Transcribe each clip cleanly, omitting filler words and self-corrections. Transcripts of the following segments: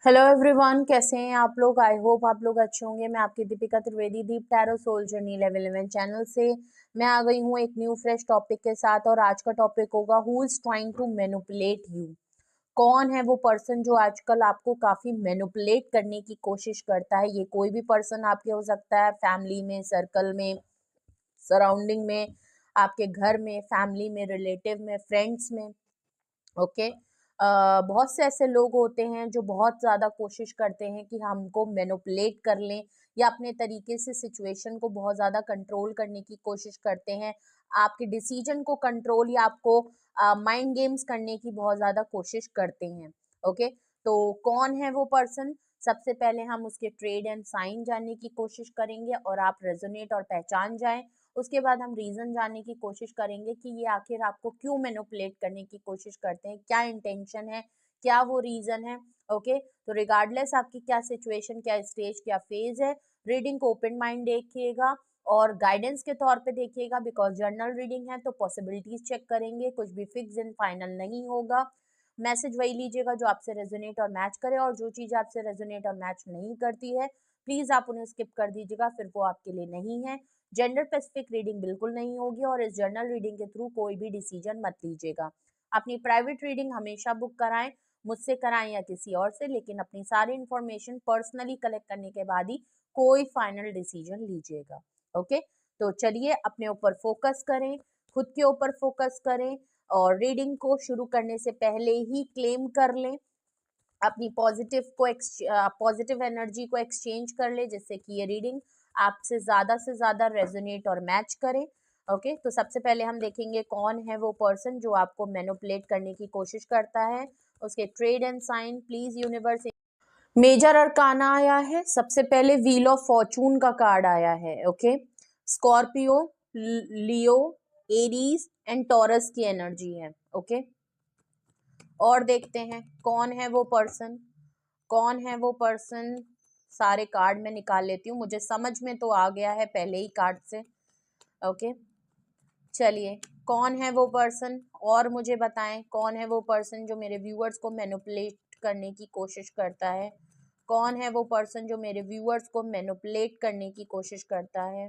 Hello everyone, कैसे हैं आप लोग। आई होप आप लोग अच्छे होंगे। मैं आपकी Deepika Trivedi, Deep tarot soul journey level 11 channel से मैं आ गई हूँ एक न्यू फ्रेश टॉपिक के साथ। और आज का टॉपिक होगा who is trying to manipulate you. कौन है वो पर्सन जो आजकल आपको काफी मैनिपुलेट करने की कोशिश करता है। ये कोई भी पर्सन आपके हो सकता है, फैमिली में, सर्कल में, सराउंडिंग में, आपके घर में, फैमिली में, रिलेटिव में, फ्रेंड्स में। ओके। बहुत से ऐसे लोग होते हैं जो बहुत ज़्यादा कोशिश करते हैं कि हमको मैनिपुलेट कर लें या अपने तरीके से सिचुएशन को बहुत ज़्यादा कंट्रोल करने की कोशिश करते हैं। आपके डिसीजन को कंट्रोल या आपको माइंड गेम्स करने की बहुत ज़्यादा कोशिश करते हैं। ओके। तो कौन है वो पर्सन? सबसे पहले हम उसके ट्रेड एंड साइन जानने की कोशिश करेंगे और आप रेजोनेट और पहचान जाएं। उसके बाद हम रीजन जानने की कोशिश करेंगे कि ये आखिर आपको क्यों मैनिपुलेट करने की कोशिश करते हैं, क्या इंटेंशन है, क्या वो रीजन है। ओके। तो रिगार्डलेस आपकी क्या सिचुएशन, क्या स्टेज, क्या फेज है, रीडिंग को ओपन माइंड देखिएगा और गाइडेंस के तौर पे देखिएगा। बिकॉज जर्नल रीडिंग है तो पॉसिबिलिटीज चेक करेंगे, कुछ भी फिक्स एंड फाइनल नहीं होगा। मैसेज वही लीजिएगा जो आपसे रेजोनेट और मैच करे, और जो चीज आपसे रेजोनेट और मैच नहीं करती है प्लीज आप उन्हें स्किप कर दीजिएगा, फिर वो आपके लिए नहीं है। जेंडर स्पेसिफिक रीडिंग बिल्कुल नहीं होगी और इस जर्नल रीडिंग के थ्रू कोई भी डिसीजन मत लीजिएगा। अपनी प्राइवेट रीडिंग हमेशा बुक कराएं, मुझसे कराएं या किसी और से, लेकिन अपनी सारी इंफॉर्मेशन पर्सनली कलेक्ट करने के बाद ही कोई फाइनल डिसीजन लीजिएगा। ओके। तो चलिए अपने ऊपर फोकस करें, खुद के ऊपर फोकस करें और रीडिंग को शुरू करने से पहले ही क्लेम कर लें, अपनी पॉजिटिव एनर्जी को एक्सचेंज कर ले, जिससे कि ये रीडिंग आपसे से ज्यादा रेजोनेट और मैच करे। ओके। तो सबसे पहले हम देखेंगे कौन है वो पर्सन जो आपको मैनिपुलेट करने की कोशिश करता है। उसके trade and sign please universe. Major arcana आया है। सबसे पहले व्हील ऑफ फॉर्चून का कार्ड आया है। Okay. Scorpio, Leo, Aries and Taurus की एनर्जी है। ओके। और देखते हैं कौन है वो पर्सन, कौन है वो पर्सन। सारे कार्ड में निकाल लेती हूँ, मुझे समझ में तो आ गया है पहले ही कार्ड से। ओके। चलिए कौन है वो पर्सन, और मुझे बताएं कौन है वो पर्सन जो मेरे व्यूअर्स को मैनिपुलेट करने की कोशिश करता है। कौन है वो पर्सन जो मेरे व्यूअर्स को मैनिपुलेट करने की कोशिश करता है।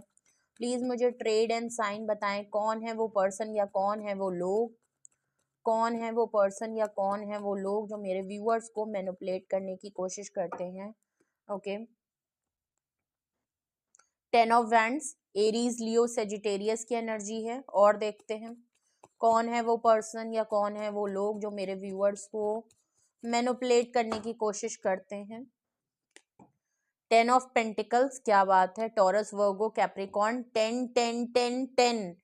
प्लीज मुझे ट्रेड एंड साइन बताएं कौन है वो पर्सन या कौन है वो लोग। कौन है वो पर्सन या कौन है वो लोग जो मेरे व्यूअर्स को मैनिपुलेट करने की कोशिश करते हैं। Okay. 10 of wands, Aries, Leo, Sagittarius की एनर्जी है। और देखते हैं कौन है वो पर्सन या कौन है वो लोग जो मेरे व्यूअर्स को मैनिपुलेट करने की कोशिश करते हैं। 10 ऑफ पेंटिकल्स, क्या बात है। टॉरस, वर्गो, कैप्रिकॉर्न, 10 10 10 10,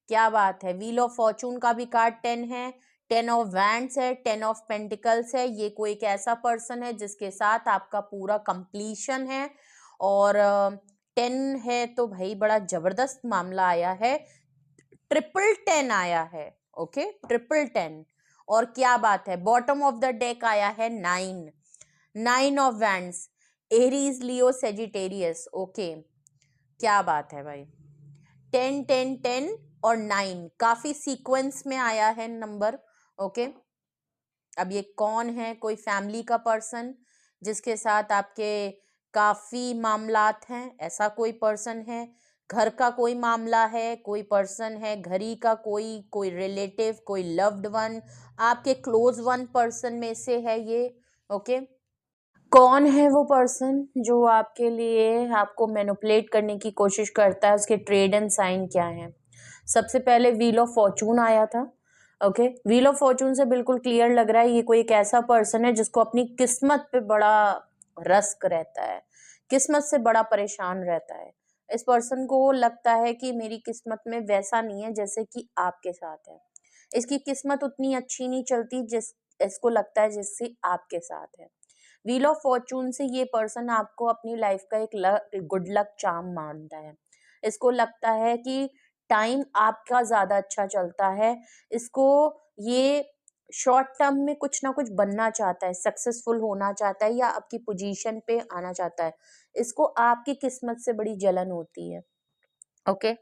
क्या बात है। व्हील ऑफ फॉर्चून का भी कार्ड 10 है, 10 ऑफ वैंड्स है, 10 ऑफ पेंटिकल्स है। ये कोई एक ऐसा पर्सन है जिसके साथ आपका पूरा कंप्लीशन है। और 10 है तो भाई बड़ा जबरदस्त मामला आया है। ट्रिपल 10 आया है। Okay, triple 10। और क्या बात है, बॉटम ऑफ द डेक आया है 9, 9 of wands, Aries, Leo, Sagittarius. Okay, क्या बात है भाई। 10 10 10 और 9 काफी सीक्वेंस में आया है नंबर। ओके। अब ये कौन है? कोई फैमिली का पर्सन जिसके साथ आपके काफी मामलात हैं, ऐसा कोई पर्सन है। घर का कोई मामला है, कोई पर्सन है, घर ही का कोई कोई रिलेटिव, कोई लव्ड वन, आपके क्लोज वन पर्सन में से है ये। ओके। कौन है वो पर्सन जो आपके लिए आपको मैनिपुलेट करने की कोशिश करता है, उसके ट्रेड एंड साइन क्या है। सबसे पहले व्हील ऑफ फॉर्चून आया था। ओके। व्हील ऑफ फॉर्चून से बिल्कुल क्लियर लग रहा है ये कोई एक ऐसा पर्सन है जिसको अपनी किस्मत पे बड़ा रस्क रहता है, किस्मत से बड़ा परेशान रहता है। इस पर्सन को लगता है कि मेरी किस्मत में वैसा नहीं है जैसे कि आपके साथ है। इसकी किस्मत उतनी अच्छी नहीं चलती जिस इसको लगता है जिससे आपके साथ है। व्हील ऑफ फॉर्चून से ये पर्सन आपको अपनी लाइफ का एक गुड लक चार्म मानता है। इसको लगता है कि टाइम आपका ज्यादा अच्छा चलता है। इसको ये शॉर्ट टर्म में कुछ ना कुछ बनना चाहता है, सक्सेसफुल होना चाहता है या आपकी पोजीशन पे आना चाहता है। इसको आपकी किस्मत से बड़ी जलन होती है। ओके।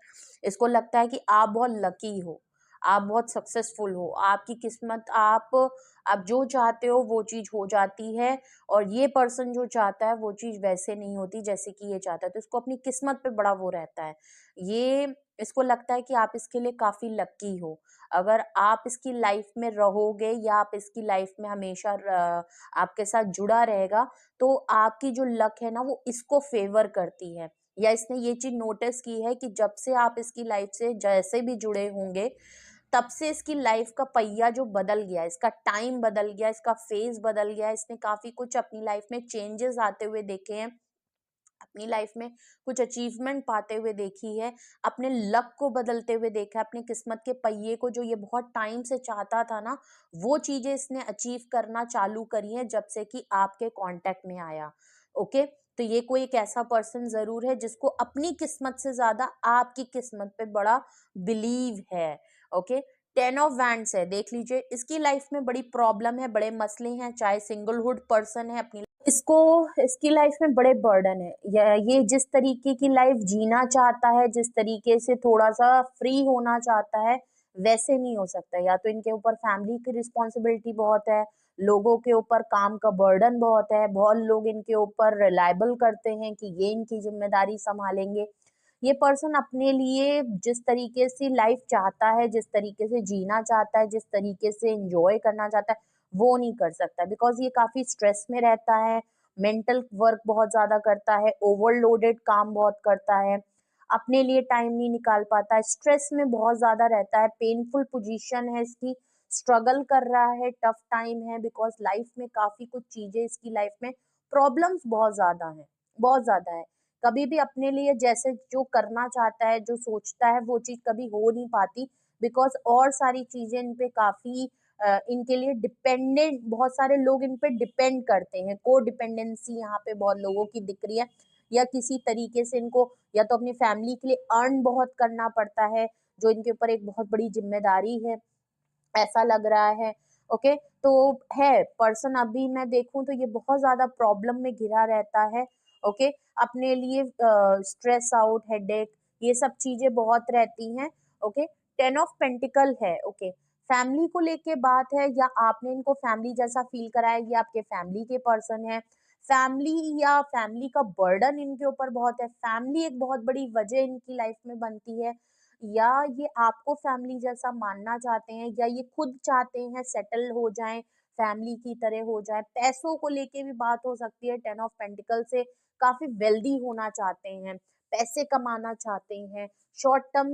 इसको लगता है कि आप बहुत लकी हो, आप बहुत सक्सेसफुल हो, आपकी किस्मत, आप जो चाहते हो वो चीज़ हो जाती है, और ये पर्सन जो चाहता है वो चीज़ वैसे नहीं होती जैसे कि ये चाहता है, तो इसको अपनी किस्मत पे बड़ा वो रहता है। ये इसको लगता है कि आप इसके लिए काफ़ी लकी हो। अगर आप इसकी लाइफ में रहोगे या आप इसकी लाइफ में हमेशा आपके साथ जुड़ा रहेगा, तो आपकी जो लक है ना वो इसको फ़ेवर करती है, या इसने ये चीज़ नोटिस की है कि जब से आप इसकी लाइफ से जैसे भी जुड़े होंगे, तब से इसकी लाइफ का पहिया जो बदल गया, इसका टाइम बदल गया, इसका फेज़ बदल गया, इसने काफ़ी कुछ अपनी लाइफ में चेंजेस आते हुए देखे हैं। अपनी लाइफ में कुछ अचीवमेंट पाते हुए देखी है, अपने लक को बदलते हुए देखा है, अपनी किस्मत के पहिए को जो ये बहुत टाइम से चाहता था ना, वो चीज़ें इसने अचीव करना चालू करी हैं जब से कि आपके कॉन्टैक्ट में आया। ओके? तो ये कोई एक ऐसा पर्सन ज़रूर है जिसको अपनी किस्मत से ज़्यादा आपकी किस्मत पे बड़ा बिलीव है। ओके? 10 ऑफ वैंड्स है, देख लीजिए, इसकी लाइफ में बड़ी प्रॉब्लम है, बड़े मसले हैं, चाहे सिंगलहुड पर्सन है, अपनी इसको इसकी लाइफ में बड़े बर्डन है, ये जिस तरीके की लाइफ जीना चाहता है, जिस तरीके से थोड़ा सा फ्री होना चाहता है, वैसे नहीं हो सकता। या तो इनके ऊपर फैमिली की रिस्पॉन्सिबिलिटी बहुत है, लोगों के ऊपर काम का बर्डन बहुत है, बहुत लोग इनके ऊपर रिलायबल करते हैं कि ये इनकी जिम्मेदारी संभालेंगे। ये पर्सन अपने लिए जिस तरीके से लाइफ चाहता है, जिस तरीके से जीना चाहता है, जिस तरीके से एंजॉय करना चाहता है, वो नहीं कर सकता, बिकॉज़ ये काफ़ी स्ट्रेस में रहता है, मेंटल वर्क बहुत ज़्यादा करता है, ओवरलोडेड काम बहुत करता है, अपने लिए टाइम नहीं निकाल पाता है, स्ट्रेस में बहुत ज़्यादा रहता है, पेनफुल पोज़ीशन है इसकी, स्ट्रगल कर रहा है, टफ टाइम है, बिकॉज़ लाइफ में काफ़ी कुछ चीज़ें इसकी लाइफ में प्रॉब्लम्स बहुत ज़्यादा हैं, बहुत ज़्यादा है। कभी भी अपने लिए जैसे जो करना चाहता है, जो सोचता है, वो चीज़ कभी हो नहीं पाती, बिकॉज़ और सारी चीज़ें इन पे काफ़ी इनके लिए डिपेंडेंट, बहुत सारे लोग इन पे डिपेंड करते हैं, कोडिपेंडेंसी यहाँ पे बहुत लोगों की दिख रही है, या किसी तरीके से इनको या तो अपनी फैमिली के लिए अर्न बहुत करना पड़ता है, जो इनके ऊपर एक बहुत बड़ी ज़िम्मेदारी है, ऐसा लग रहा है। ओके? तो है पर्सन, अभी मैं देखूँ तो ये बहुत ज़्यादा प्रॉब्लम में घिरा रहता है। ओके? अपने लिए स्ट्रेस आउट, हेडेक, ये सब चीज़ें बहुत रहती हैं। ओके? 10 ऑफ पेंटिकल है। ओके? फैमिली को लेके बात है, या आपने इनको फैमिली जैसा फ़ील कराया, ये आपके फैमिली के पर्सन हैं। फैमिली या फैमिली का बर्डन इनके ऊपर बहुत है। फैमिली एक बहुत बड़ी वजह इनकी लाइफ़ में बनती है, या ये आपको फैमिली जैसा मानना चाहते हैं, या ये खुद चाहते हैं सेटल हो जाएँ, फैमिली की तरह हो जाएँ। पैसों को लेके भी बात हो सकती है, 10 ऑफ पेंटिकल से काफ़ी वेल्दी होना चाहते हैं, पैसे कमाना चाहते हैं, शॉर्ट टर्म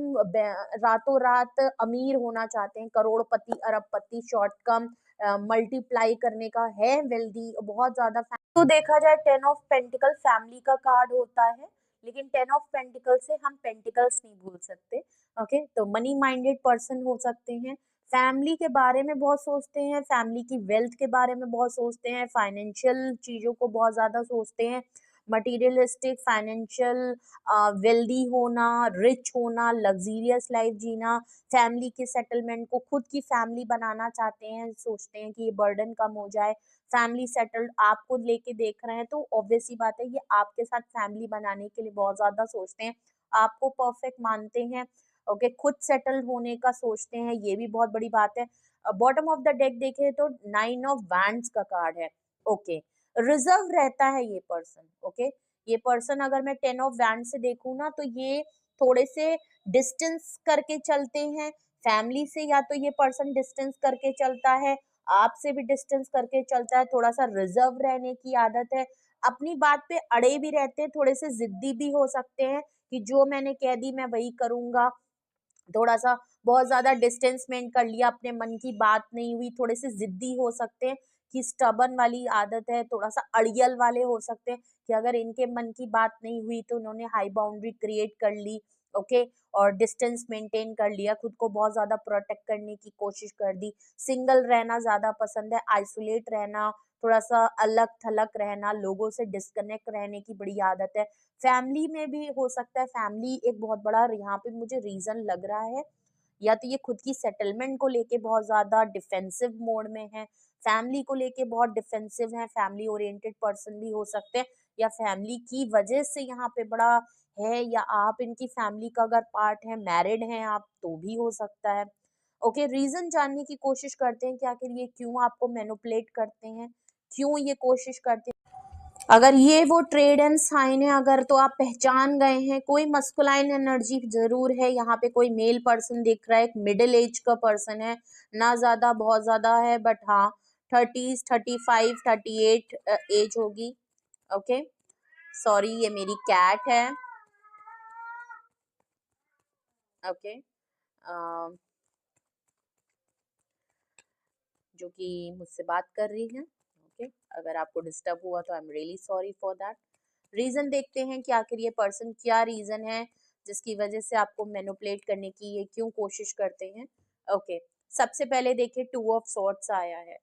रातों-रात अमीर होना चाहते हैं, करोड़पति, अरबपति, शॉर्ट टर्म मल्टीप्लाई करने का है वेल्दी, बहुत ज़्यादा तो देखा जाए 10 ऑफ पेंटिकल फैमिली का कार्ड होता है, लेकिन 10 ऑफ पेंटिकल से हम पेंटिकल्स नहीं भूल सकते। ओके? तो मनी माइंडेड पर्सन हो सकते हैं, फैमिली के बारे में बहुत सोचते हैं, फैमिली की वेल्थ के बारे में बहुत सोचते हैं, फाइनेंशियल चीज़ों को बहुत ज़्यादा सोचते हैं, मटीरियलिस्टिक, फाइनेंशियल वेल्दी होना, रिच होना, लग्ज़रियस लाइफ़ जीना, फैमिली के सेटलमेंट को खुद की फैमिली बनाना चाहते हैं, सोचते हैं कि ये बर्डन कम हो जाए, फैमिली सेटल्ड आपको लेके देख रहे हैं, तो ऑब्वियस सी बात है ये आपके साथ फैमिली बनाने के लिए बहुत ज़्यादा सोचते हैं, आपको परफेक्ट मानते हैं। ओके? खुद सेटल होने का सोचते हैं, ये भी बहुत बड़ी बात है। बॉटम ऑफ द डेक देखें तो 9 ऑफ वैंड्स का कार्ड है। ओके? रिजर्व रहता है ये पर्सन। ओके? ये पर्सन अगर मैं 10 ऑफ वैंड से देखूँ ना, तो ये थोड़े से डिस्टेंस करके चलते हैं फैमिली से, या तो ये पर्सन डिस्टेंस करके चलता है, आपसे भी डिस्टेंस करके चलता है, थोड़ा-सा रिज़र्व रहने की आदत है, अपनी बात पे अड़े भी रहते हैं, थोड़े से ज़िद्दी भी हो सकते हैं कि जो मैंने कह दी मैं वही करूँगा। थोड़ा-सा बहुत ज़्यादा डिस्टेंस मेंटेन कर लिया, अपने मन की बात नहीं हुई, थोड़े से ज़िद्दी हो सकते हैं कि स्टबर्न वाली आदत है, थोड़ा-सा अड़ियल वाले हो सकते हैं कि अगर इनके मन की बात नहीं हुई तो उन्होंने हाई बाउंड्री क्रिएट कर ली, ओके? और डिस्टेंस मेंटेन कर लिया, खुद को बहुत ज़्यादा प्रोटेक्ट करने की कोशिश कर दी, सिंगल रहना ज़्यादा पसंद है, आइसोलेट रहना, थोड़ा-सा अलग-थलग रहना, लोगों से डिस्कनेक्ट रहने की बड़ी आदत है। फैमिली में भी हो सकता है, फैमिली एक बहुत बड़ा यहाँ पे मुझे रीज़न लग रहा है, या तो ये खुद की सेटलमेंट को लेके बहुत ज़्यादा डिफेंसिव मोड में है, फैमिली को लेके बहुत डिफेंसिव हैं, फैमिली ओरिएंटेड पर्सन भी हो सकते हैं, या फैमिली की वजह से यहाँ पे बड़ा है, या आप इनकी फैमिली का अगर पार्ट हैं, मैरिड हैं आप, तो भी हो सकता है। ओके, रीजन जानने की कोशिश करते हैं कि आखिर ये क्यों आपको मैनिपुलेट करते हैं, क्यों ये कोशिश करते हैं। अगर ये वो ट्रेड एंड साइन है, अगर तो आप पहचान गए हैं, कोई मस्कुलाइन एनर्जी जरूर है यहाँ पे, कोई मेल पर्सन दिख रहा है, एक मिडिल एज का पर्सन है, ना ज्यादा बहुत ज्यादा है, बट हाँ 30s 35 38 एज होगी। ओके, सॉरी ये मेरी कैट है। ओके, जो कि मुझसे बात कर रही है। ओके, अगर आपको डिस्टर्ब हुआ तो I am really sorry for that. Reason देखते हैं कि आखिर ये पर्सन क्या रीजन है जिसकी वजह से आपको मैनिपुलेट करने की ये क्यों कोशिश करते हैं। ओके, सबसे पहले देखिए 2 ऑफ सॉर्ड्स आया है।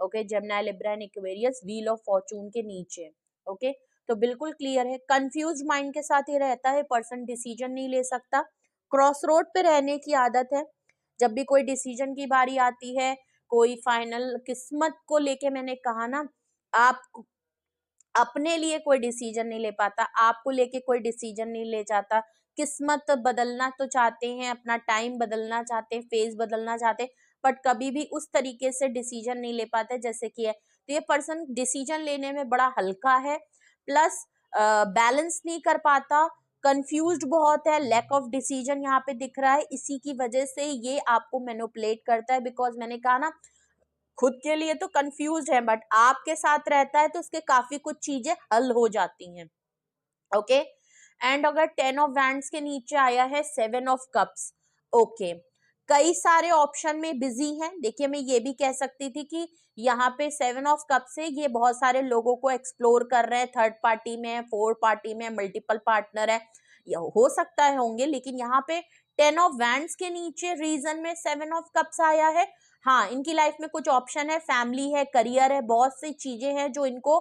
Okay, Gemini, Libra and Aquarius, wheel of Fortune के नीचे। ओके, तो बिल्कुल क्लियर है, कंफ्यूज माइंड के साथ ये रहता है, पर्सन डिसीजन नहीं ले सकता, क्रॉस रोड पे रहने की आदत है। जब भी कोई डिसीजन की बारी आती है, कोई फाइनल किस्मत को लेके, मैंने कहा ना, आप अपने लिए कोई डिसीजन नहीं ले पाता, आपको लेके कोई डिसीजन नहीं ले जाता। किस्मत बदलना तो चाहते हैं, अपना टाइम बदलना चाहते हैं, फेज बदलना चाहते हैं, बट कभी भी उस तरीके से डिसीजन नहीं ले पाते जैसे कि है। तो ये पर्सन डिसीजन लेने में बड़ा हल्का है, प्लस बैलेंस नहीं कर पाता, कंफ्यूज्ड बहुत है, लैक ऑफ डिसीजन यहाँ पे दिख रहा है। इसी की वजह से ये आपको मैनिपुलेट करता है, बिकॉज मैंने कहा ना, खुद के लिए तो कंफ्यूज है, बट आपके साथ रहता है तो उसके काफी कुछ चीजें हल हो जाती हैं। ओके, एंड अगर 10 ऑफ वैंड्स के नीचे आया है 7 ऑफ कप्स। ओके, कई सारे ऑप्शन में बिजी हैं। देखिए, मैं ये भी कह सकती थी कि यहाँ पे 7 ऑफ कप से ये बहुत सारे लोगों को एक्सप्लोर कर रहे हैं, थर्ड पार्टी में, फोर्थ पार्टी में, मल्टीपल पार्टनर है, ये हो सकता है होंगे, लेकिन यहाँ पे 10 ऑफ वैंड्स के नीचे रीजन में 7 ऑफ कप्स आया है। हाँ, इनकी लाइफ में कुछ ऑप्शन है, फैमिली है, करियर है, बहुत सी चीजें हैं जो इनको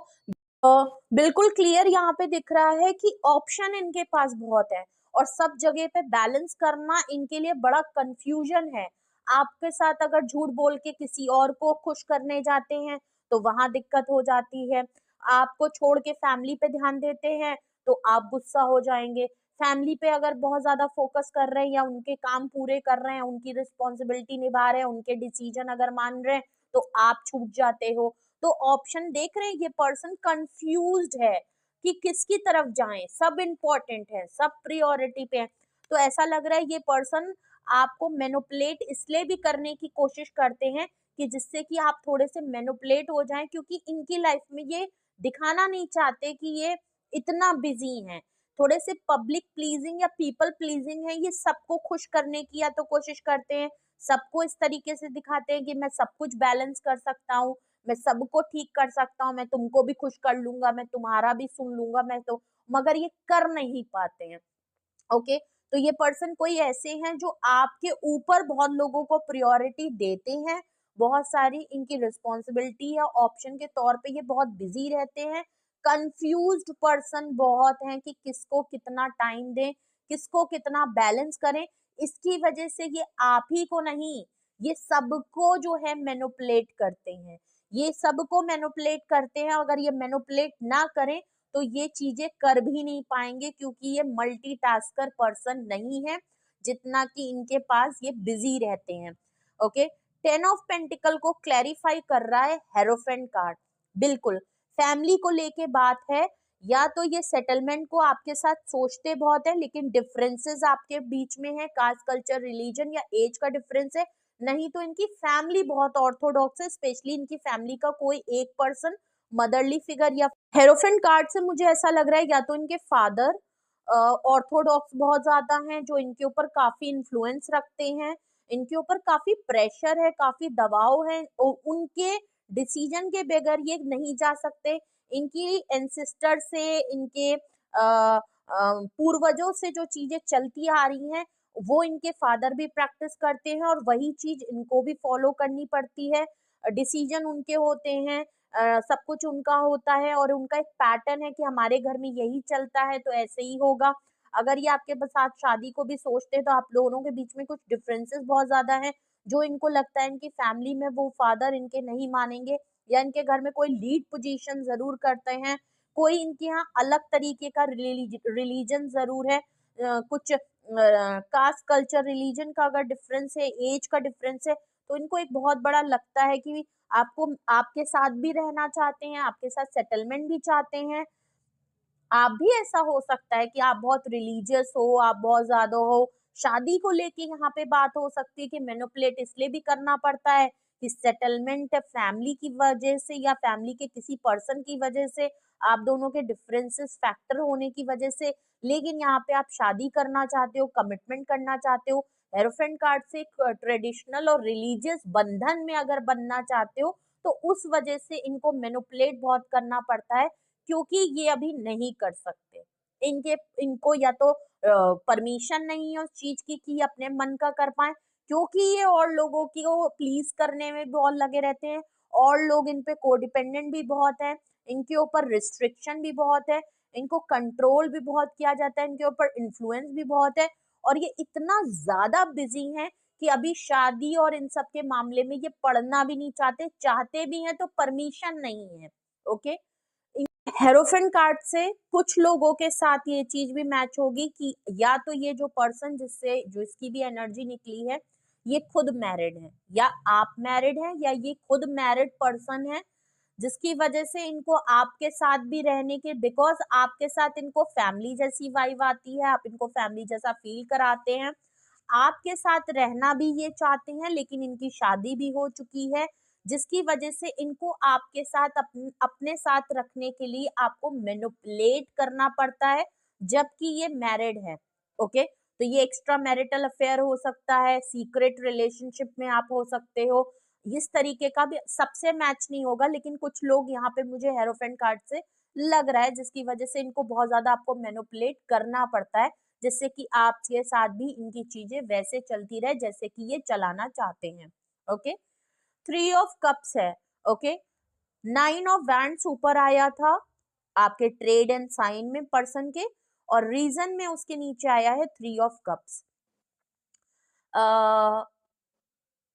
अ, बिल्कुल क्लियर यहाँ पे दिख रहा है कि ऑप्शन इनके पास बहुत है, और सब जगह पे बैलेंस करना इनके लिए बड़ा कंफ्यूजन है। आपके साथ अगर झूठ बोल के किसी और को खुश करने जाते हैं तो वहां दिक्कत हो जाती है, आपको छोड़ के फैमिली पे ध्यान देते हैं तो आप गुस्सा हो जाएंगे, फैमिली पे अगर बहुत ज्यादा फोकस कर रहे हैं या उनके काम पूरे कर रहे हैं, उनकी रिस्पॉन्सिबिलिटी निभा रहे हैं, उनके डिसीजन अगर मान रहे हैं तो आप छूट जाते हो। तो ऑप्शन देख रहे हैं, ये पर्सन कंफ्यूज्ड है कि किसकी तरफ जाएं, सब इम्पोर्टेंट है, सब प्रियोरिटी पे है। तो ऐसा लग रहा है ये पर्सन आपको मैनिपुलेट इसलिए भी करने की कोशिश करते हैं कि जिससे कि आप थोड़े से मैनिपुलेट हो जाएं, क्योंकि इनकी लाइफ में ये दिखाना नहीं चाहते कि ये इतना बिजी हैं, थोड़े से पब्लिक प्लीजिंग या पीपल प्लीजिंग है, ये सबको खुश करने की या तो कोशिश करते हैं, सबको इस तरीके से दिखाते हैं कि मैं सब कुछ बैलेंस कर सकता हूँ, मैं सबको ठीक कर सकता हूँ, मैं तुमको भी खुश कर लूंगा, मैं तुम्हारा भी सुन लूंगा, मैं तो, मगर ये कर नहीं पाते हैं। ओके, तो ये पर्सन कोई ऐसे हैं जो आपके ऊपर बहुत लोगों को प्रायोरिटी देते हैं, बहुत सारी इनकी रिस्पॉन्सिबिलिटी या ऑप्शन के तौर पे ये बहुत बिजी रहते हैं, कंफ्यूज्ड पर्सन बहुत हैं कि किसको कितना टाइम दें, किसको कितना बैलेंस करें। इसकी वजह से ये आप ही को नहीं, ये सबको जो है मैनिपुलेट करते हैं, ये सबको मैनिपुलेट करते हैं। अगर ये मैनिपुलेट ना करें तो ये चीजें कर भी नहीं पाएंगे, क्योंकि ये मल्टीटास्कर पर्सन नहीं है जितना कि इनके पास ये बिजी रहते हैं। ओके, 10 ऑफ पेंटिकल को क्लैरिफाई कर रहा है हेरोफेंट कार्ड। बिल्कुल फैमिली को लेके बात है, या तो ये सेटलमेंट को आपके साथ सोचते बहुत है, लेकिन डिफरेंसेस आपके बीच में है, कास्ट, कल्चर, रिलीजन या एज का डिफरेंस है, नहीं तो इनकी फैमिली बहुत ऑर्थोडॉक्स है, स्पेशली इनकी फैमिली का कोई एक पर्सन मदरली फिगर। या हेरोफेंट कार्ड से मुझे ऐसा लग रहा है या तो इनके फादर ऑर्थोडॉक्स बहुत ज्यादा हैं, जो इनके ऊपर काफी इन्फ्लुएंस रखते हैं, इनके ऊपर काफी प्रेशर है, काफी दबाव है, उनके डिसीजन के बगैर ये नहीं जा सकते। इनकी एंसेस्टर से, इनके पूर्वजों से जो चीजें चलती आ रही हैं वो इनके फादर भी प्रैक्टिस करते हैं, और वही चीज इनको भी फॉलो करनी पड़ती है। डिसीजन उनके होते हैं, सब कुछ उनका होता है, और उनका एक पैटर्न है कि हमारे घर में यही चलता है तो ऐसे ही होगा। अगर ये आपके साथ शादी को भी सोचते हैं तो आप दोनों के बीच में कुछ डिफरेंसेस बहुत ज्यादा हैं, जो इनको लगता है इनकी फैमिली में वो फादर इनके नहीं मानेंगे, या इनके घर में कोई लीड पोजीशन जरूर करते हैं, कोई इनके यहाँ अलग तरीके का रिलीजन जरूर है, कुछ कास्ट कल्चर रिलीजन का अगर डिफरेंस है, एज का डिफरेंस है, तो इनको एक बहुत बड़ा लगता है कि आपको आपके साथ भी रहना चाहते हैं, आपके साथ सेटलमेंट भी चाहते हैं। आप भी ऐसा हो सकता है कि आप बहुत रिलीजियस हो, आप बहुत ज्यादा हो, शादी को लेके यहाँ पे बात हो सकती है कि मैनिपुलेट इसलिए भी करना पड़ता है कि सेटलमेंट फैमिली की वजह से या फैमिली के किसी पर्सन की वजह से, आप दोनों के डिफरेंसेस फैक्टर होने की वजह से, लेकिन यहाँ पे आप शादी करना चाहते हो, कमिटमेंट करना चाहते हो, हेरोफेंट कार्ड से ट्रेडिशनल और रिलीजियस बंधन में अगर बनना चाहते हो, तो उस वजह से इनको मैनिपुलेट बहुत करना पड़ता है, क्योंकि ये अभी नहीं कर सकते। इनको या तो परमिशन नहीं है उस चीज की कि अपने मन का कर पाए, क्योंकि ये और लोगों को प्लीज करने में बहुत लगे रहते हैं, और लोग इन पे कोडिपेंडेंट भी बहुत है, इनके ऊपर रिस्ट्रिक्शन भी बहुत है, इनको कंट्रोल भी बहुत किया जाता है, इनके ऊपर इन्फ्लुएंस भी बहुत है, और ये इतना ज्यादा बिजी हैं कि अभी शादी और इन सब के मामले में ये पढ़ना भी नहीं चाहते, चाहते भी हैं तो परमिशन नहीं है। ओके, हेरोफेंट कार्ड से कुछ लोगों के साथ ये चीज भी मैच होगी कि या तो ये जो पर्सन जिससे जो इसकी भी एनर्जी निकली है, ये खुद मैरिड है, या आप मैरिड हैं, या ये खुद मैरिड पर्सन है, जिसकी वजह से इनको आपके साथ भी रहने के, बिकॉज आपके साथ इनको फैमिली जैसी वाइब आती है, आप इनको फैमिली जैसा फील कराते हैं, आपके साथ रहना भी ये चाहते हैं, लेकिन इनकी शादी भी हो चुकी है, जिसकी वजह से इनको आपके साथ अपने साथ रखने के लिए आपको मैनिपुलेट करना पड़ता है, जबकि ये मैरिड है। ओके, तो ये एक्स्ट्रा मैरिटल अफेयर हो सकता है, सीक्रेट रिलेशनशिप में आप हो सकते हो, इस तरीके का भी सबसे मैच नहीं होगा, लेकिन कुछ लोग यहाँ पे मुझे हेरोफेंट कार्ड से लग रहा है, जिसकी वजह से इनको बहुत ज्यादा आपको मैनिपुलेट करना पड़ता है, जिससे कि आपके साथ भी इनकी चीजें वैसे चलती रहे जैसे कि ये चलाना चाहते हैं। ओके, 3 ऑफ कप्स है। ओके, 9 ऑफ वैंड्स ऊपर आया था आपके ट्रेड एंड साइन में पर्सन के, और रीजन में उसके नीचे आया है 3 ऑफ कप्स।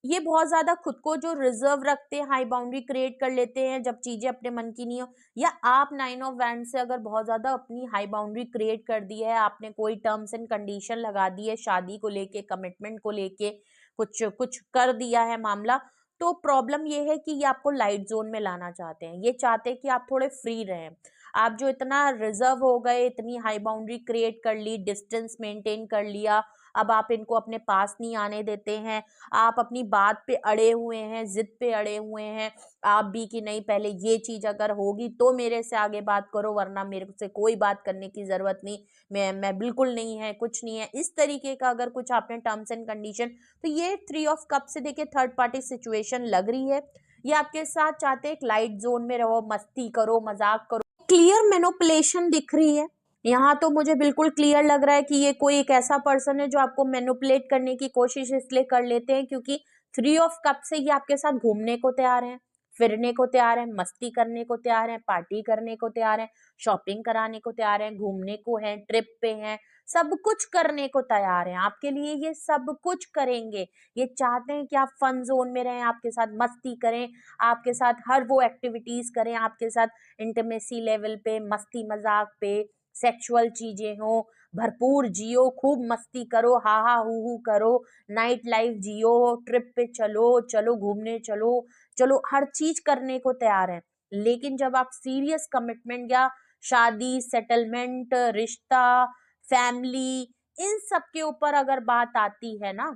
ये बहुत ज्यादा खुद को जो रिजर्व रखते हैं, हाई बाउंड्री क्रिएट कर लेते हैं जब चीजें अपने मन की नहीं हो, या आप 9 ऑफ वैंड से अगर बहुत ज्यादा अपनी हाई बाउंड्री क्रिएट कर दी है, आपने कोई टर्म्स एंड कंडीशन लगा दी है शादी को लेके, कमिटमेंट को लेके, कुछ कुछ कर दिया है मामला, तो प्रॉब्लम ये है कि ये आपको लाइट जोन में लाना चाहते हैं, ये चाहते हैं कि आप थोड़े फ्री रहें। आप जो इतना रिजर्व हो गए, इतनी हाई बाउंड्री क्रिएट कर ली, डिस्टेंस मेंटेन कर लिया, अब आप इनको अपने पास नहीं आने देते हैं, आप अपनी बात पे अड़े हुए हैं, जिद पे अड़े हुए हैं, आप भी कि नहीं पहले ये चीज अगर होगी तो मेरे से आगे बात करो, वरना मेरे से कोई बात करने की जरूरत नहीं, मैं बिल्कुल नहीं है, कुछ नहीं है, इस तरीके का अगर कुछ आपने टर्म्स एंड कंडीशन, तो ये 3 ऑफ कप से देखिए थर्ड पार्टी सिचुएशन लग रही है, ये आपके साथ चाहते हैं एक लाइट जोन में रहो, मस्ती करो, मजाक करो, क्लियर मैनिपुलेशन दिख रही है। यहाँ तो मुझे बिल्कुल क्लियर लग रहा है कि ये कोई एक ऐसा पर्सन है जो आपको मैनिपुलेट करने की कोशिश इसलिए कर लेते हैं क्योंकि 3 ऑफ कप से ये आपके साथ घूमने को तैयार हैं, फिरने को तैयार हैं, मस्ती करने को तैयार हैं, पार्टी करने को तैयार हैं, शॉपिंग कराने को तैयार हैं, घूमने को हैं, ट्रिप पे हैं, सब कुछ करने को तैयार हैं आपके लिए, ये सब कुछ करेंगे। ये चाहते हैं कि आप फन जोन में रहें, आपके साथ मस्ती करें, आपके साथ हर वो एक्टिविटीज करें, आपके साथ इंटीमेसी लेवल पे, मस्ती मजाक पे, सेक्सुअल चीजें हो, भरपूर जियो, खूब मस्ती करो, हा हा हू करो, नाइट लाइफ जियो, ट्रिप पे चलो चलो, घूमने चलो चलो, हर चीज करने को तैयार है। लेकिन जब आप सीरियस कमिटमेंट या शादी, सेटलमेंट, रिश्ता, फैमिली, इन सब के ऊपर अगर बात आती है ना,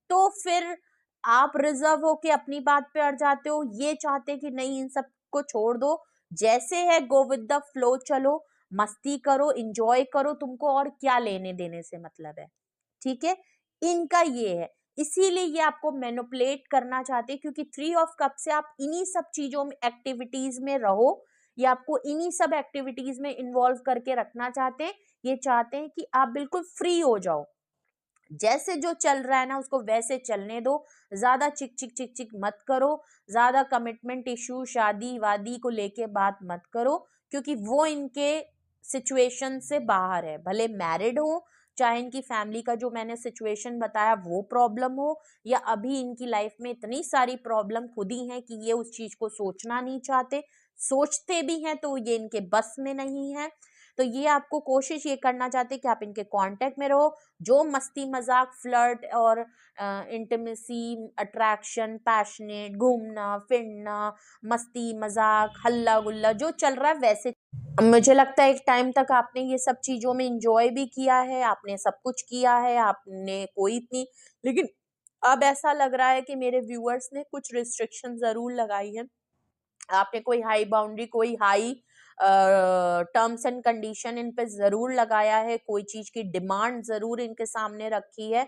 तो फिर आप रिजर्व होके अपनी बात पे अड़ जाते हो, ये चाहते कि नहीं इन सब को छोड़ दो, जैसे है गो विद द फ्लो, चलो मस्ती करो, इंजॉय करो, तुमको और क्या लेने देने से मतलब है। ठीक है, इनका ये है, इसीलिए ये आपको मैनिपुलेट करना चाहते हैं, क्योंकि 3 ऑफ कप से आप इन्हीं सब चीजों में, एक्टिविटीज में रहो, ये आपको इन्हीं सब एक्टिविटीज में इन्वॉल्व करके रखना चाहते हैं। ये चाहते हैं कि आप बिल्कुल फ्री हो जाओ, जैसे जो चल रहा है ना उसको वैसे चलने दो, ज्यादा चिक चिक चिक चिक मत करो, ज्यादा कमिटमेंट इशू, शादी वादी को लेके बात मत करो, क्योंकि वो इनके सिचुएशन से बाहर है। भले मैरिड हो, चाहे इनकी फैमिली का जो मैंने सिचुएशन बताया वो प्रॉब्लम हो, या अभी इनकी लाइफ में इतनी सारी प्रॉब्लम खुद ही है कि ये उस चीज को सोचना नहीं चाहते, सोचते भी हैं तो ये इनके बस में नहीं है। तो ये आपको कोशिश ये करना चाहते हैं कि आप इनके कांटेक्ट में रहो, जो मस्ती मजाक फ्लर्ट और इंटीमेसी, अट्रैक्शन, पैशनेट, घूमना फिरना, मस्ती मजाक, हल्ला गुल्ला जो चल रहा है वैसे। मुझे लगता है एक टाइम तक आपने ये सब चीजों में इंजॉय भी किया है, आपने सब कुछ किया है, आपने कोई इतनी, लेकिन अब ऐसा लग रहा है कि मेरे व्यूअर्स ने कुछ रिस्ट्रिक्शन जरूर लगाई है। आपने कोई हाई बाउंड्री, कोई high terms and condition in पे जरूर लगाया है, कोई चीज की डिमांड जरूर इनके सामने रखी है,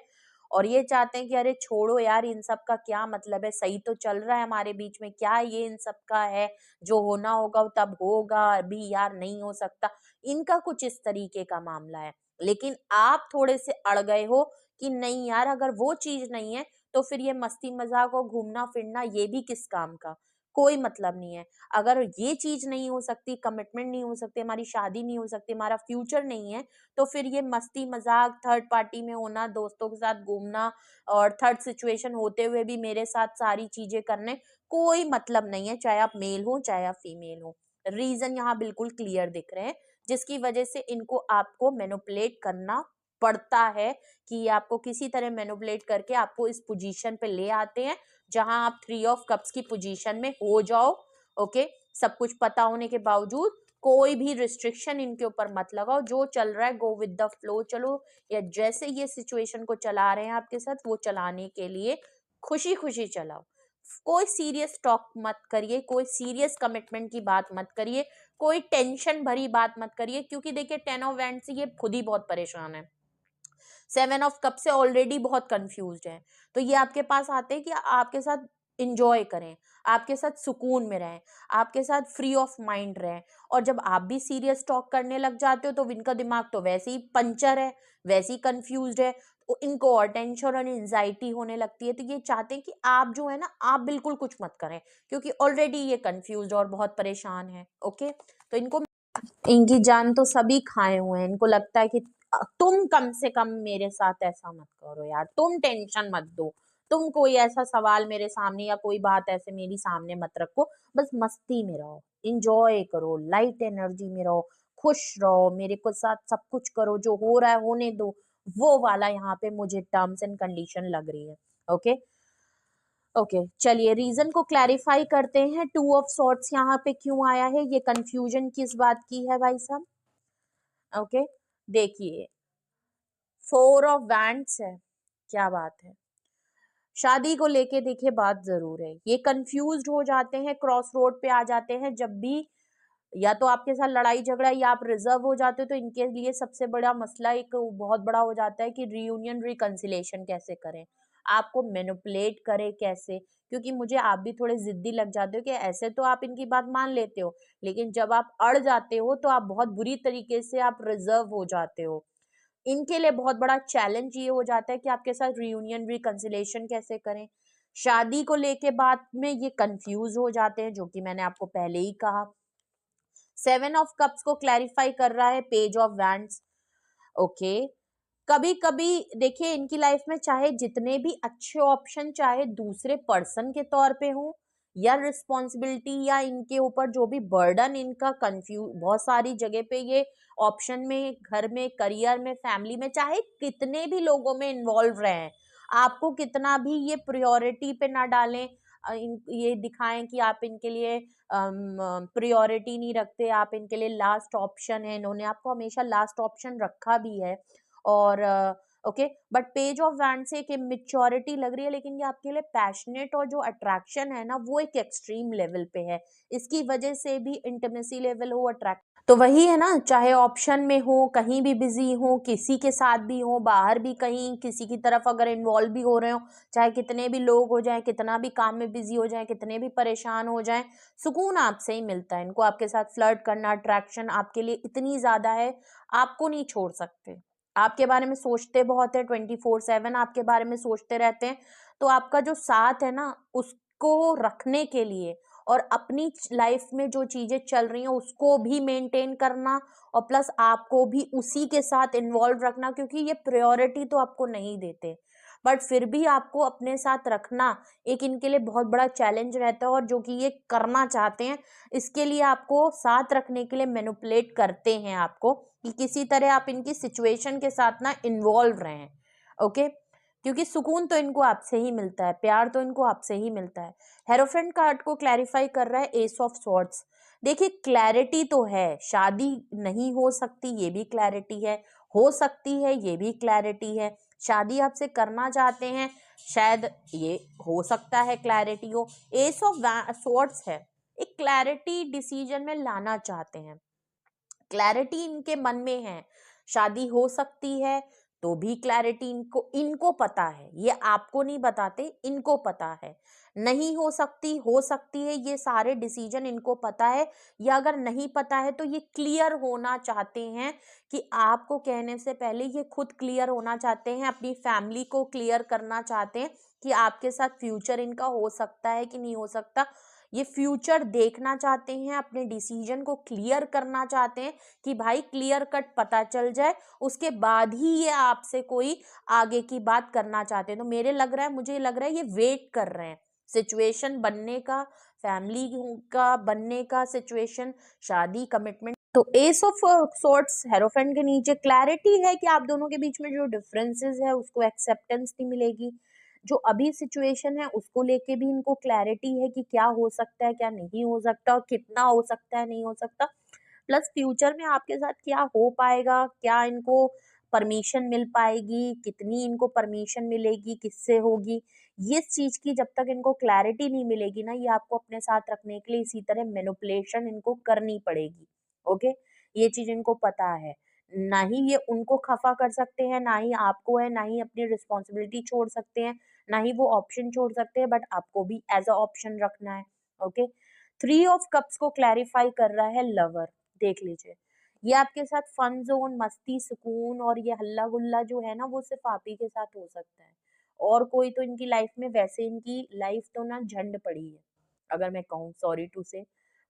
और ये चाहते हैं कि अरे छोड़ो यार, इन सब का क्या मतलब है, सही तो चल रहा है हमारे बीच में, क्या ये इन सब का है, जो होना होगा तब होगा, अभी यार नहीं हो सकता। इनका कुछ इस तरीके का मामला है, लेकिन आप थोड़े से अड़ गए हो कि नहीं यार, अगर वो चीज नहीं है तो फिर ये मस्ती मजाक और घूमना फिरना ये भी किस काम का, कोई मतलब नहीं है। अगर ये चीज नहीं हो सकती, कमिटमेंट नहीं हो सकती, हमारी शादी नहीं हो सकती, हमारा फ्यूचर नहीं है, तो फिर ये मस्ती मजाक, थर्ड पार्टी में होना, दोस्तों के साथ घूमना और थर्ड सिचुएशन होते हुए भी मेरे साथ सारी चीजें करने, कोई मतलब नहीं है, चाहे आप मेल हो चाहे आप फीमेल हो। रीजन यहाँ बिल्कुल क्लियर दिख रहे हैं, जिसकी वजह से इनको आपको मैनिपुलेट करना पड़ता है, कि ये आपको किसी तरह मैनिपुलेट करके आपको इस पोजीशन पे ले आते हैं जहां आप 3 ऑफ कप्स की पोजीशन में हो जाओ। ओके, सब कुछ पता होने के बावजूद कोई भी रिस्ट्रिक्शन इनके ऊपर मत लगाओ, जो चल रहा है गो विद द फ्लो चलो, या जैसे ये सिचुएशन को चला रहे हैं आपके साथ वो चलाने के लिए खुशी खुशी चलाओ। कोई सीरियस टॉक मत करिए, कोई सीरियस कमिटमेंट की बात मत करिए, कोई टेंशन भरी बात मत करिए, क्योंकि देखिए 10 ऑफ वैंड्स से ये खुद ही बहुत परेशान है, 7 ऑफ कप से ऑलरेडी बहुत कंफ्यूज्ड है, तो ये आपके पास आते हैं कि आपके साथ इंजॉय करें, आपके साथ सुकून में रहें, आपके साथ फ्री ऑफ माइंड रहें। और जब आप भी सीरियस टॉक करने लग जाते हो तो इनका दिमाग तो वैसे ही पंचर है, वैसे ही कंफ्यूज्ड है, तो इनको और टेंशन और एंजाइटी होने लगती है। तो ये चाहते हैं कि आप जो है ना, आप बिल्कुल कुछ मत करें, क्योंकि ऑलरेडी ये कंफ्यूज्ड और बहुत परेशान है। ओके, तो इनको, इनकी जान तो सभी खाए हुए हैं, इनको लगता है कि तुम कम से कम मेरे साथ ऐसा मत करो यार, तुम टेंशन मत दो, तुम कोई ऐसा सवाल मेरे सामने या कोई बात ऐसे मेरी सामने मत रखो, बस मस्ती में रहो, इंजॉय करो, लाइट एनर्जी में रहो, खुश रहो, मेरे को साथ सब कुछ करो, जो हो रहा है होने दो, वो वाला यहाँ पे मुझे टर्म्स एंड कंडीशन लग रही है। ओके, ओके, चलिए रीजन को क्लैरिफाई करते हैं, 2 ऑफ सॉर्ट्स यहाँ पे क्यों आया है, ये कंफ्यूजन किस बात की है भाई साहब। ओके, देखिए 4 ऑफ वैंड्स है, क्या बात है, शादी को लेके देखिए बात जरूर है, ये कंफ्यूज्ड हो जाते हैं, क्रॉस रोड पे आ जाते हैं जब भी, या तो आपके साथ लड़ाई झगड़ा या आप रिजर्व हो जाते हो, तो इनके लिए सबसे बड़ा मसला एक बहुत बड़ा हो जाता है कि रीयूनियन रिकंसिलेशन कैसे करें, आपको मैनिपुलेट करें कैसे, क्योंकि मुझे आप भी थोड़े जिद्दी लग जाते हो कि ऐसे तो आप इनकी बात मान लेते हो, लेकिन जब आप अड़ जाते हो तो आप बहुत बुरी तरीके से आप रिजर्व हो जाते हो। इनके लिए बहुत बड़ा चैलेंज ये हो जाता है कि आपके साथ रियूनियन रिकंसिलेशन कैसे करें, शादी को लेके बात में ये कंफ्यूज हो जाते हैं, जो कि मैंने आपको पहले ही कहा। 7 ऑफ कप्स को क्लैरिफाई कर रहा है पेज ऑफ वैंड्स। ओके, कभी कभी देखिए इनकी लाइफ में चाहे जितने भी अच्छे ऑप्शन, चाहे दूसरे पर्सन के तौर पे हो या रिस्पॉन्सिबिलिटी या इनके ऊपर जो भी बर्डन इनका कंफ्यूज, बहुत सारी जगह पे ये ऑप्शन में, घर में, करियर में, फैमिली में, चाहे कितने भी लोगों में इन्वॉल्व रहे हैं, आपको कितना भी ये प्रायोरिटी पे ना डालें, ये दिखाएं कि आप इनके लिए प्रायोरिटी नहीं रखते, आप इनके लिए लास्ट ऑप्शन है, इन्होंने आपको हमेशा लास्ट ऑप्शन रखा भी है। और okay, but page of wand से एक इमेच्योरिटी लग रही है, लेकिन ये आपके लिए पैशनेट और जो अट्रैक्शन है ना वो एक एक्सट्रीम लेवल पे है, इसकी वजह से भी इंटीमेसी लेवल हो, अट्रैक्ट, तो वही है ना, चाहे ऑप्शन में हो, कहीं भी बिजी हो, किसी के साथ भी हो, बाहर भी कहीं किसी की तरफ अगर इन्वॉल्व भी हो रहे हो, चाहे कितने भी लोग हो जाएं, कितना भी काम में बिजी हो जाएं, कितने भी परेशान हो जाएं, सुकून आपसे ही मिलता है इनको, आपके साथ फ्लर्ट करना, अट्रैक्शन आपके लिए इतनी ज्यादा है, आपको नहीं छोड़ सकते, आपके बारे में सोचते बहुत है, 24/7 आपके बारे में सोचते रहते हैं, तो आपका जो साथ है ना उसको रखने के लिए और अपनी लाइफ में जो चीजें चल रही हैं उसको भी मेंटेन करना, और प्लस आपको भी उसी के साथ इन्वॉल्व रखना, क्योंकि ये प्रायोरिटी तो आपको नहीं देते, बट फिर भी आपको अपने साथ रखना एक इनके लिए बहुत बड़ा चैलेंज रहता है, और जो कि ये करना चाहते हैं इसके लिए आपको साथ रखने के लिए मैनिपुलेट करते हैं आपको, कि किसी तरह आप इनकी सिचुएशन के साथ ना इन्वॉल्व रहें। ओके, क्योंकि सुकून तो इनको आपसे ही मिलता है, प्यार तो इनको आपसे ही मिलता है। हेरोफेंट कार्ड को क्लैरिफाई कर रहा है एस ऑफ सॉर्ड्स। देखिए क्लैरिटी तो है, शादी नहीं हो सकती ये भी क्लैरिटी है, हो सकती है ये भी क्लैरिटी है, शादी आपसे करना चाहते हैं शायद ये हो सकता है क्लैरिटी हो। एस ऑफ सॉर्ड्स है, एक क्लैरिटी डिसीजन में लाना चाहते हैं, क्लैरिटी इनके मन में है, शादी हो सकती है तो भी क्लैरिटी इनको इनको पता है, ये आपको नहीं बताते, इनको पता है। नहीं हो सकती है, ये सारे डिसीजन इनको पता है, या अगर नहीं पता है तो ये क्लियर होना चाहते हैं, कि आपको कहने से पहले ये खुद क्लियर होना चाहते हैं, अपनी फैमिली को क्लियर करना चाहते हैं कि आपके साथ फ्यूचर इनका हो सकता है कि नहीं हो सकता। ये फ्यूचर देखना चाहते हैं, अपने डिसीजन को क्लियर करना चाहते हैं, कि भाई क्लियर कट पता चल जाए उसके बाद ही ये आपसे कोई आगे की बात करना चाहते हैं। तो मुझे लग रहा है ये वेट कर रहे हैं सिचुएशन बनने का, फैमिली का बनने का, सिचुएशन, शादी, कमिटमेंट। तो एस ऑफ सॉर्ट्स हेरोफेंट के नीचे क्लैरिटी है कि आप दोनों के बीच में जो डिफरेंसेस है उसको एक्सेप्टेंस नहीं मिलेगी, जो अभी सिचुएशन है उसको लेके भी इनको क्लैरिटी है कि क्या हो सकता है क्या नहीं हो सकता, और कितना हो सकता है नहीं हो सकता, प्लस फ्यूचर में आपके साथ क्या हो पाएगा, क्या इनको परमिशन मिल पाएगी, कितनी इनको परमिशन मिलेगी, किससे होगी, ये चीज की जब तक इनको क्लैरिटी नहीं मिलेगी ना, ये आपको अपने साथ रखने के लिए इसी तरह मैनिपुलेशन इनको करनी पड़ेगी। ओके, ये चीज इनको पता है, ना ही ये उनको खफा कर सकते हैं, ना ही आपको है, ना ही अपनी रिस्पॉन्सिबिलिटी छोड़ सकते हैं, ना ही वो ऑप्शन छोड़ सकते हैं, बट आपको भी एज अ ऑप्शन रखना है। ओके, थ्री ऑफ कप्स को क्लैरिफाई कर रहा है लवर। देख लीजिए, ये आपके साथ फन जोन, मस्ती, सुकून और ये हल्ला गुल्ला जो है ना वो सिर्फ आप ही के साथ हो सकता है, और कोई तो इनकी लाइफ में, वैसे इनकी लाइफ तो ना झंड पड़ी है अगर मैं कहूँ, सॉरी टू से,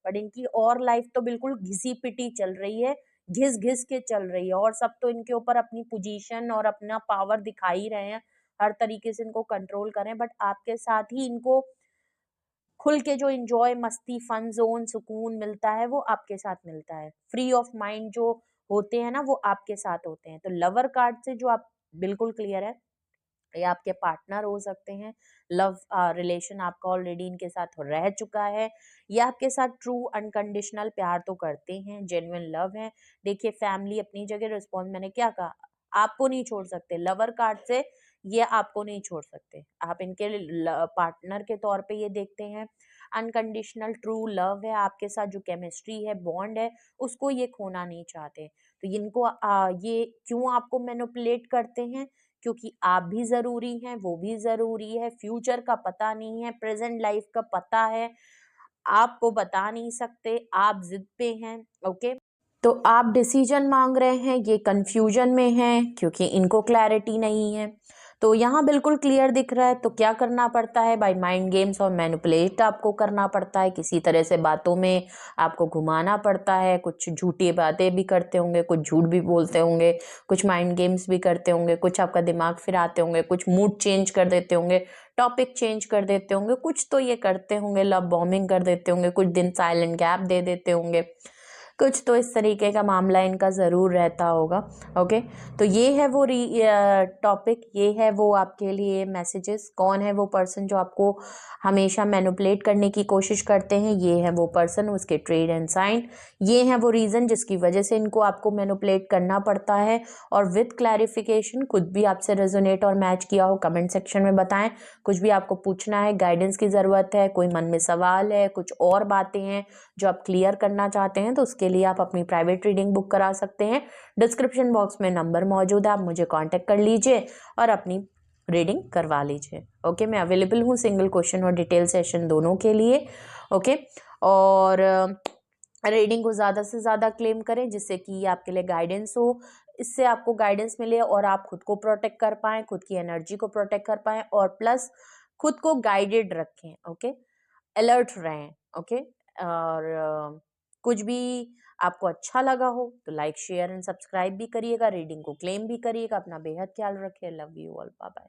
बट इनकी और लाइफ तो बिल्कुल घिसी पिटी चल रही है, घिस घिस के चल रही है, और सब तो इनके ऊपर अपनी पोजीशन और अपना पावर दिखा ही रहे हैं, हर तरीके से इनको कंट्रोल करें, बट आपके साथ ही इनको खुल के जो एन्जॉय, मस्ती, फन ज़ोन, सुकून मिलता है, वो आपके साथ मिलता है। फ्री ऑफ माइंड जो होते हैं ना, वो आपके साथ होते हैं। तो लवर कार्ड से जो आप बिल्कुल क्लियर है, ये आपके पार्टनर हो सकते हैं, लव रिलेशन आपका ऑलरेडी इनके साथ रह चुका है, ये आपके साथ ट्रू अनकंडीशनल प्यार तो करते हैं, जेन्युइन लव है। देखिए फैमिली अपनी जगह, रिस्पॉन्स मैंने क्या कहा, आपको नहीं छोड़ सकते, लवर कार्ड से ये आपको नहीं छोड़ सकते, आप इनके पार्टनर के तौर पे ये देखते हैं। अनकंडीशनल ट्रू लव है, आपके साथ जो केमिस्ट्री है, बॉन्ड है, उसको ये खोना नहीं चाहते। तो इनको ये क्यों आपको मैनिपुलेट करते हैं, क्योंकि आप भी ज़रूरी हैं, वो भी ज़रूरी है, फ्यूचर का पता नहीं है, प्रेज़ेंट लाइफ़ का पता है, आपको बता नहीं सकते, आप ज़िद पे हैं, ओके? तो आप डिसीजन मांग रहे हैं, ये कन्फ्यूजन में हैं क्योंकि इनको क्लैरिटी नहीं है। तो यहाँ बिल्कुल क्लियर दिख रहा है, तो क्या करना पड़ता है, बाय माइंड गेम्स और मैनिपुलेट आपको करना पड़ता है, किसी तरह से बातों में आपको घुमाना पड़ता है, कुछ झूठी बातें भी करते होंगे, कुछ झूठ भी बोलते होंगे, कुछ माइंड गेम्स भी करते होंगे, कुछ आपका दिमाग फिराते होंगे, कुछ मूड चेंज कर देते होंगे, टॉपिक चेंज कर देते होंगे, कुछ तो ये करते होंगे, लव बॉम्बिंग कर देते होंगे, कुछ दिन साइलेंट गैप दे देते होंगे, कुछ तो इस तरीके का मामला इनका ज़रूर रहता होगा। ओके, तो ये है वो टॉपिक, ये है वो आपके लिए मैसेजेस। कौन है वो पर्सन जो आपको हमेशा मैनिपुलेट करने की कोशिश करते हैं, ये है वो पर्सन, उसके ट्रेड एंड साइन, ये है वो रीज़न जिसकी वजह से इनको आपको मैनिपुलेट करना पड़ता है। और विथ क्लैरिफिकेशन खुद भी आपसे रेजोनेट और मैच किया हो कमेंट सेक्शन में बताएं। कुछ भी आपको पूछना है, गाइडेंस की ज़रूरत है, कोई मन में सवाल है, कुछ और बातें हैं जो आप क्लियर करना चाहते हैं, तो उसके लिए आप अपनी प्राइवेट रीडिंग बुक करा सकते हैं। डिस्क्रिप्शन बॉक्स में नंबर मौजूद है, आप मुझे कांटेक्ट कर लीजिए और अपनी रीडिंग करवा लीजिए। ओके, मैं अवेलेबल हूँ सिंगल क्वेश्चन और डिटेल सेशन दोनों के लिए। ओके, और रीडिंग को ज़्यादा से ज़्यादा क्लेम करें जिससे कि आपके लिए गाइडेंस हो, इससे आपको गाइडेंस मिले और आप खुद को प्रोटेक्ट कर पाएँ, खुद की एनर्जी को प्रोटेक्ट कर पाएँ, और प्लस खुद को गाइडेड रखें। ओके, अलर्ट रहें। ओके, और कुछ भी आपको अच्छा लगा हो तो लाइक शेयर एंड सब्सक्राइब भी करिएगा, रीडिंग को क्लेम भी करिएगा। अपना बेहद ख्याल रखिए। Love you all, bye bye.